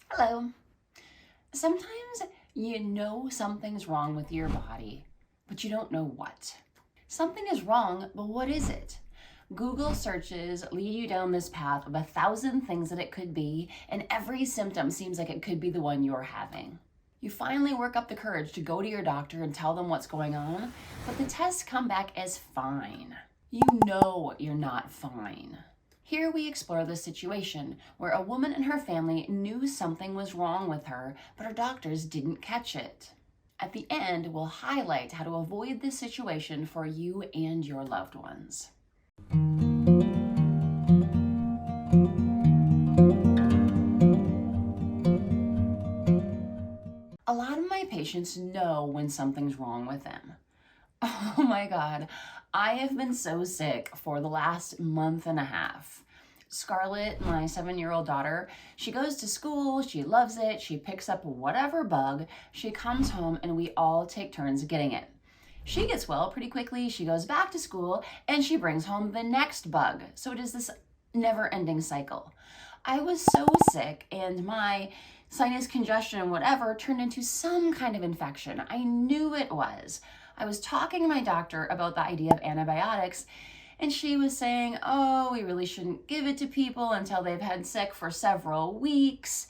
Hello. Sometimes you know something's wrong with your body, but you don't know what. Something is wrong, but what is it? Google searches lead you down this path of 1,000 things that it could be, and every symptom seems like it could be the one you're having. You finally work up the courage to go to your doctor and tell them what's going on, but the tests come back as fine. You know you're not fine. Here we explore the situation where a woman and her family knew something was wrong with her, but her doctors didn't catch it. At the end, we'll highlight how to avoid this situation for you and your loved ones. A lot of my patients know when something's wrong with them. Oh my God, I have been so sick for the last month and a half. Scarlett, my 7-year-old daughter, she goes to school, she loves it, she picks up whatever bug, she comes home and we all take turns getting it. She gets well pretty quickly, she goes back to school, and she brings home the next bug. So it is this never-ending cycle. I was so sick and my sinus congestion and whatever turned into some kind of infection. I knew it was. I was talking to my doctor about the idea of antibiotics, and she was saying, oh, we really shouldn't give it to people until they've had sick for several weeks.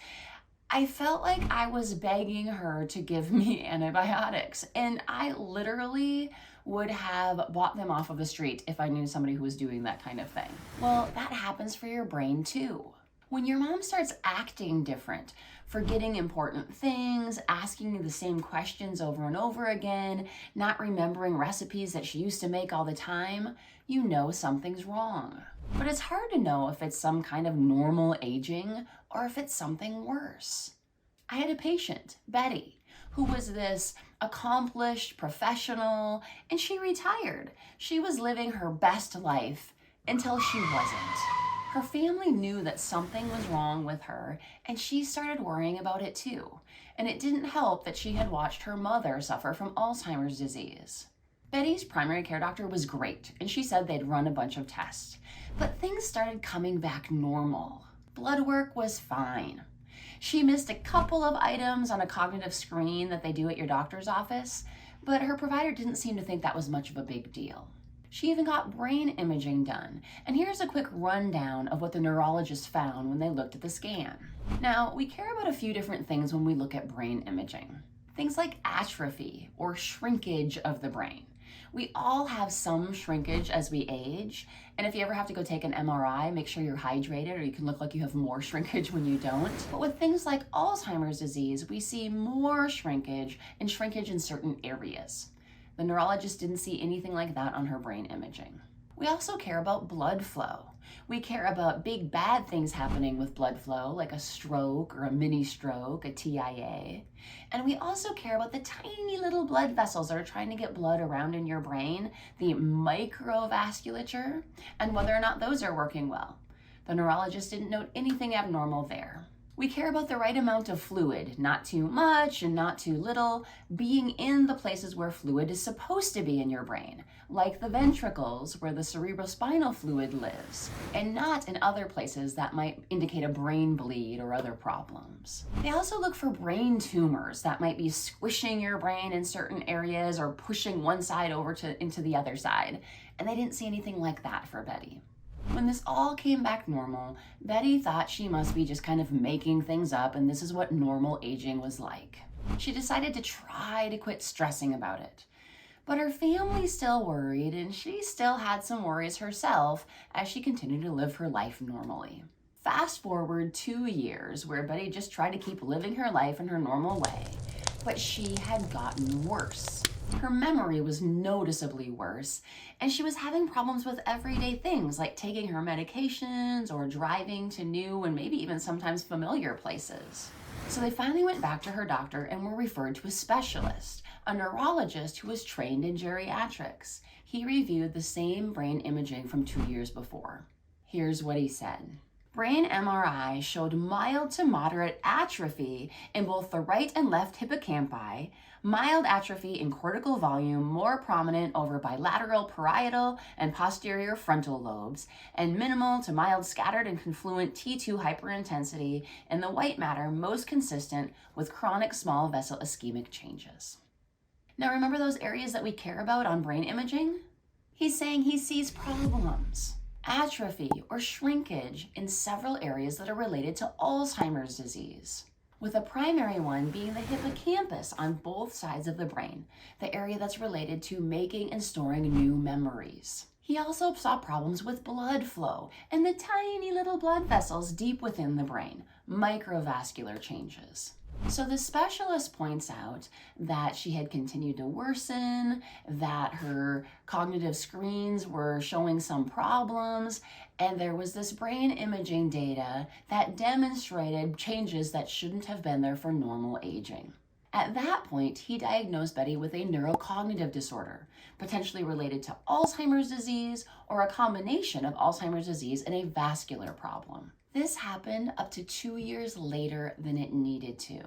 I felt like I was begging her to give me antibiotics, and I literally would have bought them off of the street if I knew somebody who was doing that kind of thing. Well, that happens for your brain too. When your mom starts acting different, forgetting important things, asking you the same questions over and over again, not remembering recipes that she used to make all the time, you know something's wrong. But it's hard to know if it's some kind of normal aging or if it's something worse. I had a patient, Betty, who was this accomplished professional, and she retired. She was living her best life until she wasn't. Her family knew that something was wrong with her, and she started worrying about it too. And it didn't help that she had watched her mother suffer from Alzheimer's disease. Betty's primary care doctor was great, and she said they'd run a bunch of tests. But things started coming back normal. Blood work was fine. She missed a couple of items on a cognitive screen that they do at your doctor's office, but her provider didn't seem to think that was much of a big deal. She even got brain imaging done, and here's a quick rundown of what the neurologist found when they looked at the scan. Now, we care about a few different things when we look at brain imaging. Things like atrophy or shrinkage of the brain. We all have some shrinkage as we age, and if you ever have to go take an MRI, make sure you're hydrated or you can look like you have more shrinkage when you don't. But with things like Alzheimer's disease, we see more shrinkage and shrinkage in certain areas. The neurologist didn't see anything like that on her brain imaging. We also care about blood flow. We care about big bad things happening with blood flow, like a stroke or a mini stroke, a TIA. And we also care about the tiny little blood vessels that are trying to get blood around in your brain, the microvasculature, and whether or not those are working well. The neurologist didn't note anything abnormal there. We care about the right amount of fluid, not too much and not too little, being in the places where fluid is supposed to be in your brain, like the ventricles where the cerebrospinal fluid lives, and not in other places that might indicate a brain bleed or other problems. They also look for brain tumors that might be squishing your brain in certain areas or pushing one side over into the other side, and they didn't see anything like that for Betty. When this all came back normal, Betty thought she must be just kind of making things up and this is what normal aging was like. She decided to try to quit stressing about it. But her family still worried and she still had some worries herself as she continued to live her life normally. Fast forward 2 years where Betty just tried to keep living her life in her normal way, but she had gotten worse. Her memory was noticeably worse, and she was having problems with everyday things like taking her medications or driving to new and maybe even sometimes familiar places. So they finally went back to her doctor and were referred to a specialist, a neurologist who was trained in geriatrics. He reviewed the same brain imaging from 2 years before. Here's what he said. Brain MRI showed mild to moderate atrophy in both the right and left hippocampi, mild atrophy in cortical volume more prominent over bilateral parietal and posterior frontal lobes, and minimal to mild scattered and confluent T2 hyperintensity in the white matter most consistent with chronic small vessel ischemic changes. Now remember those areas that we care about on brain imaging? He's saying he sees problems, atrophy or shrinkage in several areas that are related to Alzheimer's disease, with a primary one being the hippocampus on both sides of the brain, the area that's related to making and storing new memories. He also saw problems with blood flow and the tiny little blood vessels deep within the brain, microvascular changes. So the specialist points out that she had continued to worsen, that her cognitive screens were showing some problems, and there was this brain imaging data that demonstrated changes that shouldn't have been there for normal aging. At that point, he diagnosed Betty with a neurocognitive disorder, potentially related to Alzheimer's disease or a combination of Alzheimer's disease and a vascular problem. This happened up to 2 years later than it needed to.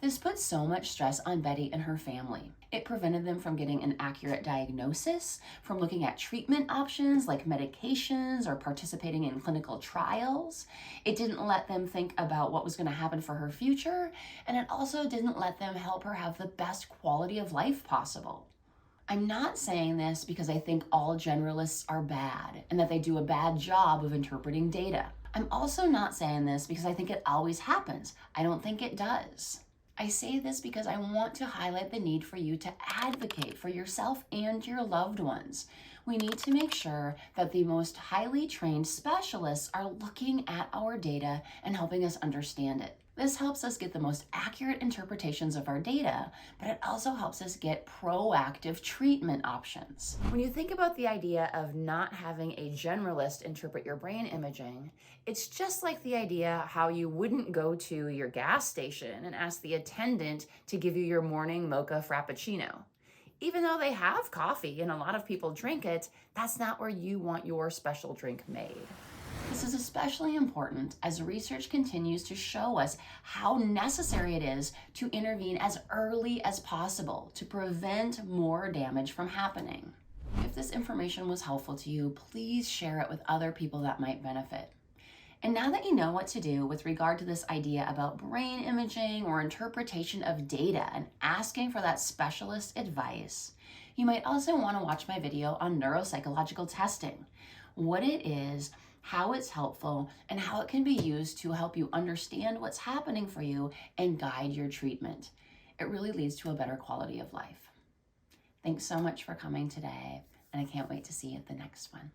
This put so much stress on Betty and her family. It prevented them from getting an accurate diagnosis, from looking at treatment options like medications or participating in clinical trials. It didn't let them think about what was going to happen for her future, and it also didn't let them help her have the best quality of life possible. I'm not saying this because I think all generalists are bad and that they do a bad job of interpreting data. I'm also not saying this because I think it always happens. I don't think it does. I say this because I want to highlight the need for you to advocate for yourself and your loved ones. We need to make sure that the most highly trained specialists are looking at our data and helping us understand it. This helps us get the most accurate interpretations of our data, but it also helps us get proactive treatment options. When you think about the idea of not having a generalist interpret your brain imaging, it's just like the idea how you wouldn't go to your gas station and ask the attendant to give you your morning mocha frappuccino. Even though they have coffee and a lot of people drink it, that's not where you want your special drink made. This is especially important as research continues to show us how necessary it is to intervene as early as possible to prevent more damage from happening. If this information was helpful to you, please share it with other people that might benefit. And now that you know what to do with regard to this idea about brain imaging or interpretation of data and asking for that specialist advice, you might also want to watch my video on neuropsychological testing, what it is, how it's helpful, and how it can be used to help you understand what's happening for you and guide your treatment. It really leads to a better quality of life. Thanks so much for coming today, and I can't wait to see you at the next one.